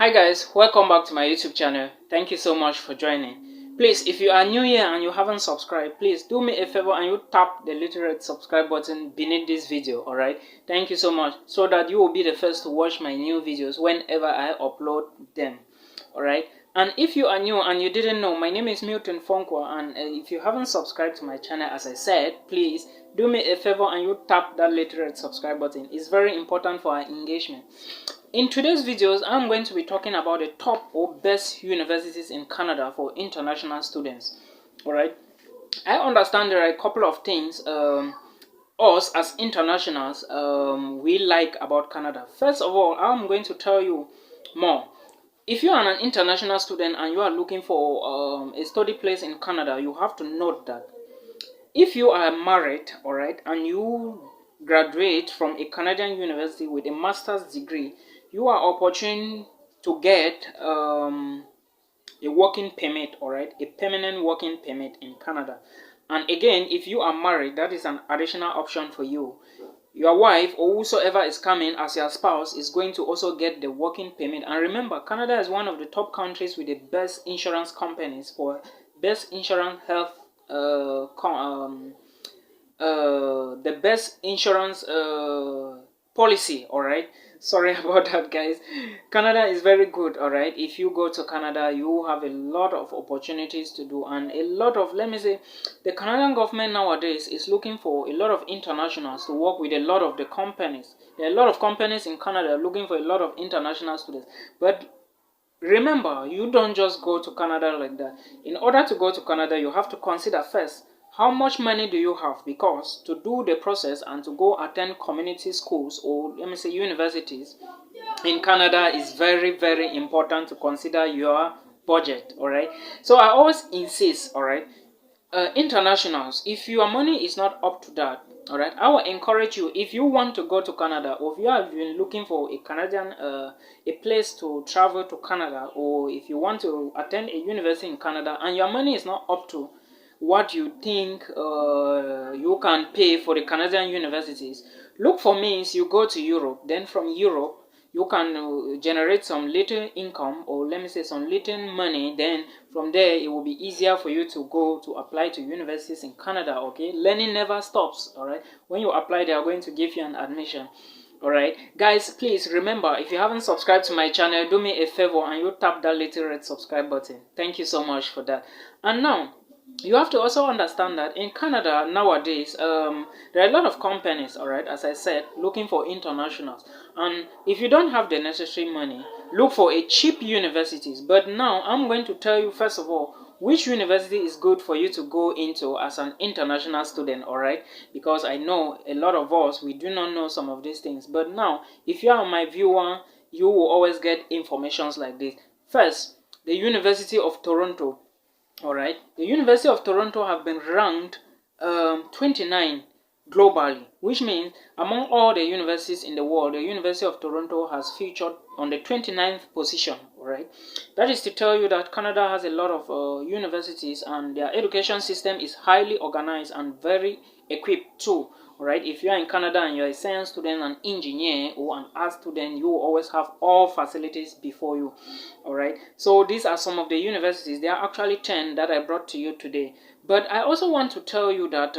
Hi guys, welcome back to my YouTube channel. Thank you so much for joining. Please, if you are new here and you haven't subscribed, please do me a favor and you tap the little red subscribe button beneath this video, alright? Thank you so much, so that you will be the first to watch my new videos whenever I upload them, alright? And if you are new and you didn't know, my name is Milton Fonkwa, and if you haven't subscribed to my channel, as I said, please do me a favor and you tap that little red subscribe button. It's very important for our engagement. In today's videos, I'm going to be talking about the top or best universities in Canada for international students. Alright, I understand there are a couple of things us as internationals we like about Canada. First of all, I'm going to tell you more. If you are an international student and you are looking for a study place in Canada, you have to note that if you are married, alright, and you graduate from a Canadian university with a master's degree, you are opportune to get a working permit, alright, a permanent working permit in Canada. And again, if you are married, that is an additional option for you. Your wife or whosoever is coming as your spouse is going to also get the working permit. And remember, Canada is one of the top countries with the best insurance companies for best insurance health the best insurance policy. All right, sorry about that, guys. Canada is very good. All right, if you go to Canada, you have a lot of opportunities to do, and a lot of, let me say, the Canadian government nowadays is looking for a lot of internationals to work with a lot of the companies. There are a lot of companies in Canada looking for a lot of international students, but remember, you don't just go to Canada like that. In order to go to Canada, you have to consider first, how much money do you have? Because to do the process and to go attend community schools or let me say universities in Canada is very, very important to consider your budget, alright? So I always insist, alright, internationals, if your money is not up to that, alright, I will encourage you, if you want to go to Canada, or if you have been looking for a Canadian a place to travel to Canada, or if you want to attend a university in Canada and your money is not up to what you think you can pay for the Canadian universities, look for means you go to Europe. Then from Europe you can generate some little income, or let me say some little money. Then from there it will be easier for you to go to apply to universities in Canada. Okay, learning never stops. All right, when you apply, they are going to give you an admission. Alright guys, please remember, if you haven't subscribed to my channel, do me a favor and you tap that little red subscribe button. Thank you so much for that. And now you have to also understand that in Canada nowadays, there are a lot of companies, alright, as I said, looking for internationals. And if you don't have the necessary money, look for a cheap universities. But now I'm going to tell you first of all which university is good for you to go into as an international student, alright? Because I know a lot of us, we do not know some of these things. But now, if you are my viewer, you will always get informations like this. First, the University of Toronto. Alright, the University of Toronto have been ranked 29 globally, which means among all the universities in the world, the University of Toronto has featured on the 29th position. Alright, that is to tell you that Canada has a lot of universities, and their education system is highly organized and very equipped too. Alright, if you are in Canada and you are a science student, an engineer, or an art student, you will always have all facilities before you. Alright, so these are some of the universities. There are actually 10 that I brought to you today. But I also want to tell you that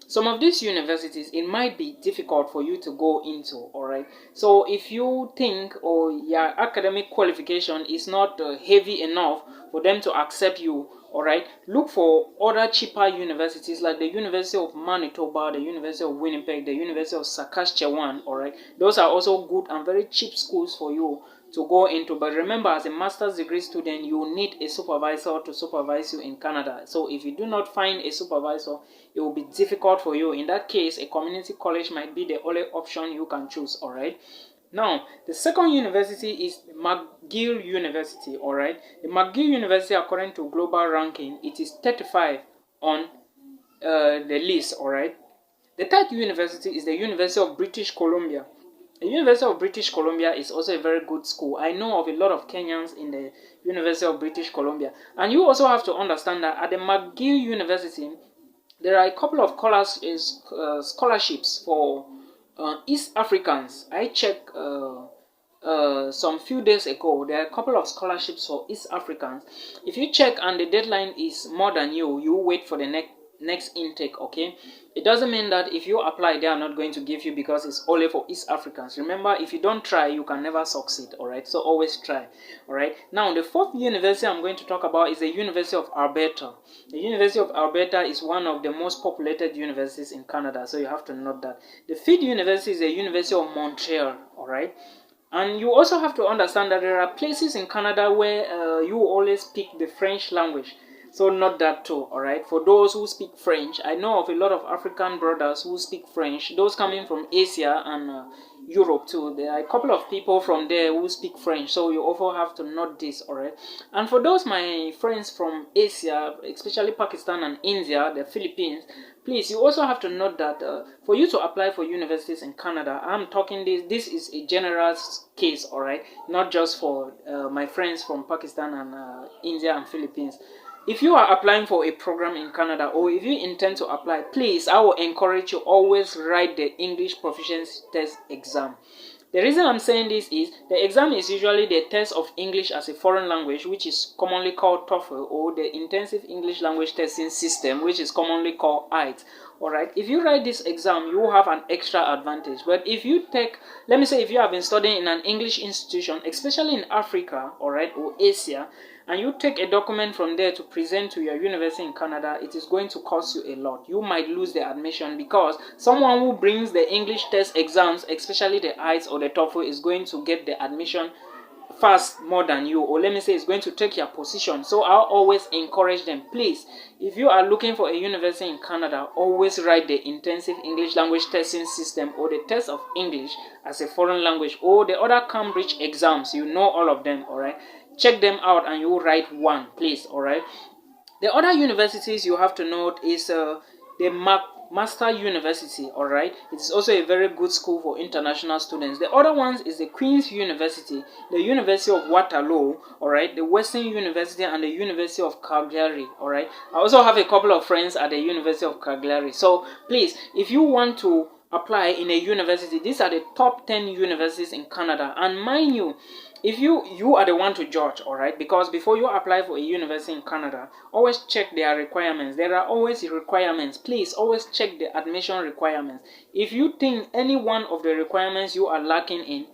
some of these universities, it might be difficult for you to go into, alright? So if you think or your academic qualification is not heavy enough for them to accept you, alright, look for other cheaper universities like the University of Manitoba, the University of Winnipeg, the University of Saskatchewan, alright? Those are also good and very cheap schools for you to go into. But remember, as a master's degree student, you need a supervisor to supervise you in Canada. So if you do not find a supervisor, it will be difficult for you. In that case, a community college might be the only option you can choose. All right, now the second university is McGill University. All right, the McGill University, according to global ranking, it is 35 on the list. All right, the third university is the University of British Columbia. The University of British Columbia is also a very good school. I know of a lot of Kenyans in the University of British Columbia. And you also have to understand that at the McGill University, there are a couple of scholarships for East Africans. I check some few days ago, there are a couple of scholarships for East Africans. If you check and the deadline is more than you wait for the next intake. Okay, it doesn't mean that if you apply they are not going to give you because it's only for East Africans. Remember, if you don't try you can never succeed. All right, so always try. All right, now the fourth university I'm going to talk about is the University of Alberta. The University of Alberta is one of the most populated universities in Canada, so you have to note that. The fifth university is the University of Montreal. All right, and you also have to understand that there are places in Canada where you always speak the French language. So not that too, alright? For those who speak French, I know of a lot of African brothers who speak French. Those coming from Asia and Europe too. There are a couple of people from there who speak French. So you also have to note this, alright? And for those my friends from Asia, especially Pakistan and India, the Philippines, please, you also have to note that for you to apply for universities in Canada, I'm talking this is a general case, all right? Not just for my friends from Pakistan and India and Philippines. If you are applying for a program in Canada or if you intend to apply, please, I will encourage you always write the English Proficiency Test exam. The reason I'm saying this is the exam is usually the test of English as a foreign language, which is commonly called TOEFL, or the Intensive English Language Testing System, which is commonly called IELTS. Alright, if you write this exam, you will have an extra advantage. But if you take, let me say, if you have been studying in an English institution, especially in Africa, alright, or Asia, and you take a document from there to present to your university in Canada, it is going to cost you a lot. You might lose the admission because someone who brings the English test exams, especially the IELTS or the TOEFL, is going to get the admission fast more than you, or let me say it's going to take your position. So I'll always encourage them, please, if you are looking for a university in Canada, always write the Intensive English Language Testing System or the test of English as a foreign language or the other Cambridge exams. You know all of them, all right? Check them out and you write one, please, all right? The other universities you have to note is the Master University, all right? It's also a very good school for international students. The other ones is the Queen's University, the University of Waterloo, all right? The Western University and the University of Calgary, all right? I also have a couple of friends at the University of Calgary. So please, if you want to apply in a university, these are the top 10 universities in Canada. And mind you, if you are the one to judge, all right, because before you apply for a university in Canada, always check their requirements. There are always requirements. Please always check the admission requirements. If you think any one of the requirements you are lacking in,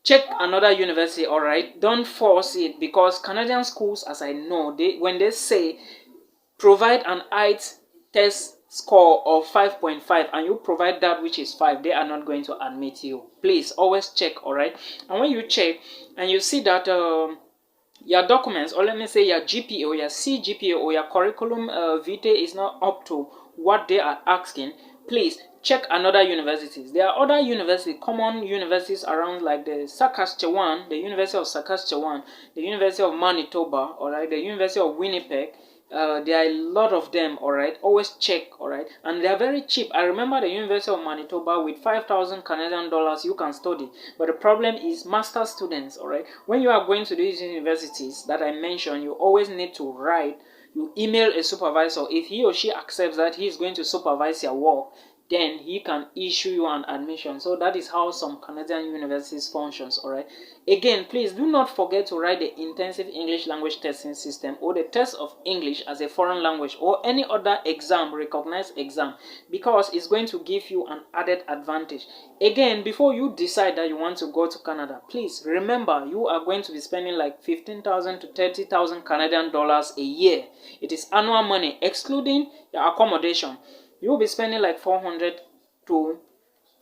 check another university, all right? Don't force it, because Canadian schools, as I know, when they say provide an IELTS test score of 5.5 and you provide that which is 5, they are not going to admit you. Please always check, all right? And when you check and you see that your documents, or let me say your GPA or your CGPA or your curriculum vitae is not up to what they are asking, please check another universities. There are other universities, common universities around, like the Saskatchewan, the University of Saskatchewan, the University of Manitoba, all right, the University of Winnipeg. There are a lot of them, all right? Always check, all right? And they are very cheap. I remember the University of Manitoba, with 5,000 Canadian dollars you can study. But the problem is master students, all right? When you are going to these universities that I mentioned, you always need to write. You email a supervisor. If he or she accepts that he is going to supervise your work, then he can issue you an admission. So that is how some Canadian universities functions, all right? Again, please do not forget to write the Intensive English Language Testing System or the test of English as a foreign language or any other exam, recognized exam, because it's going to give you an added advantage. Again, before you decide that you want to go to Canada, please remember you are going to be spending like 15,000 to 30,000 Canadian dollars a year. It is annual money, excluding your accommodation. You'll be spending like 400 to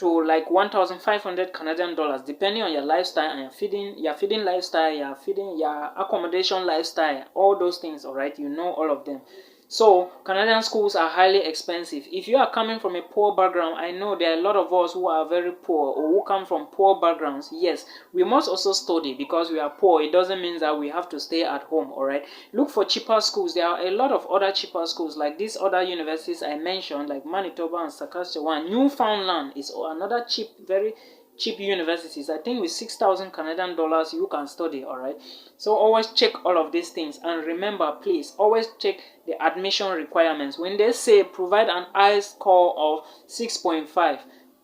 like 1,500 Canadian dollars, depending on your lifestyle and your feeding lifestyle, your accommodation lifestyle, all those things, all right? You know all of them. So Canadian schools are highly expensive. If you are coming from a poor background, I know there are a lot of us who are very poor or who come from poor backgrounds. Yes, we must also study because we are poor. It doesn't mean that we have to stay at home, all right? Look for cheaper schools. There are a lot of other cheaper schools, like these other universities I mentioned, like Manitoba and Saskatchewan. Newfoundland is another cheap, very cheap universities. I think with 6,000 Canadian dollars you can study, all right? So always check all of these things, and remember, please always check the admission requirements. When they say provide an IELTS score of 6.5,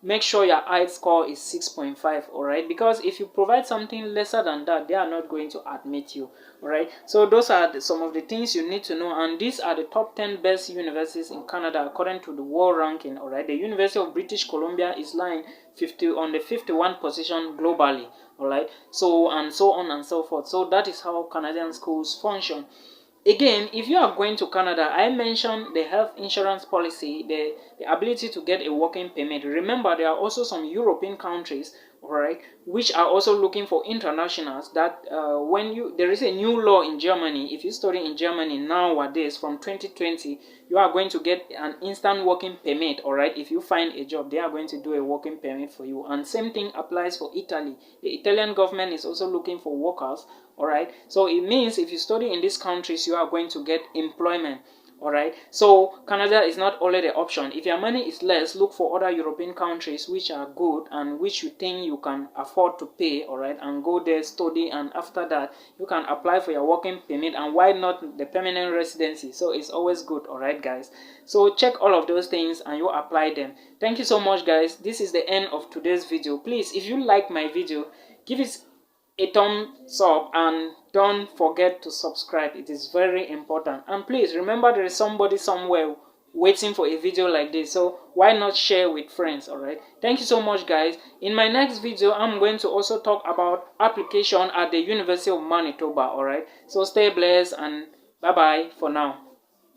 make sure your IELTS score is 6.5, all right, because if you provide something lesser than that, they are not going to admit you, all right. So those are some of the things you need to know, and these are the top 10 best universities in Canada according to the world ranking, all right. The University of British Columbia is lying on the 51 position globally, all right. So and so on and so forth. So that is how Canadian schools function. Again, if you are going to Canada, I mentioned the health insurance policy, the ability to get a working permit. Remember, there are also some European countries, all right, which are also looking for internationals. That there is a new law in Germany. If you study in Germany nowadays from 2020, you are going to get an instant working permit, all right. If you find a job, they are going to do a working permit for you. And same thing applies for Italy. The Italian government is also looking for workers, all right. So it means if you study in these countries, you are going to get employment, all right. So Canada is not only the option. If your money is less, look for other European countries which are good and which you think you can afford to pay, all right, and go there, study, and after that you can apply for your working permit, and why not the permanent residency. So it's always good, all right, guys. So check all of those things and you apply them. Thank you so much, guys. This is the end of today's video. Please, if you like my video, give it a thumbs up and don't forget to subscribe. It is very important. And please remember, there is somebody somewhere waiting for a video like this, so why not share with friends, all right. Thank you so much, guys. In my next video, I'm going to also talk about application at the University of Manitoba, all right. So stay blessed and bye bye for now.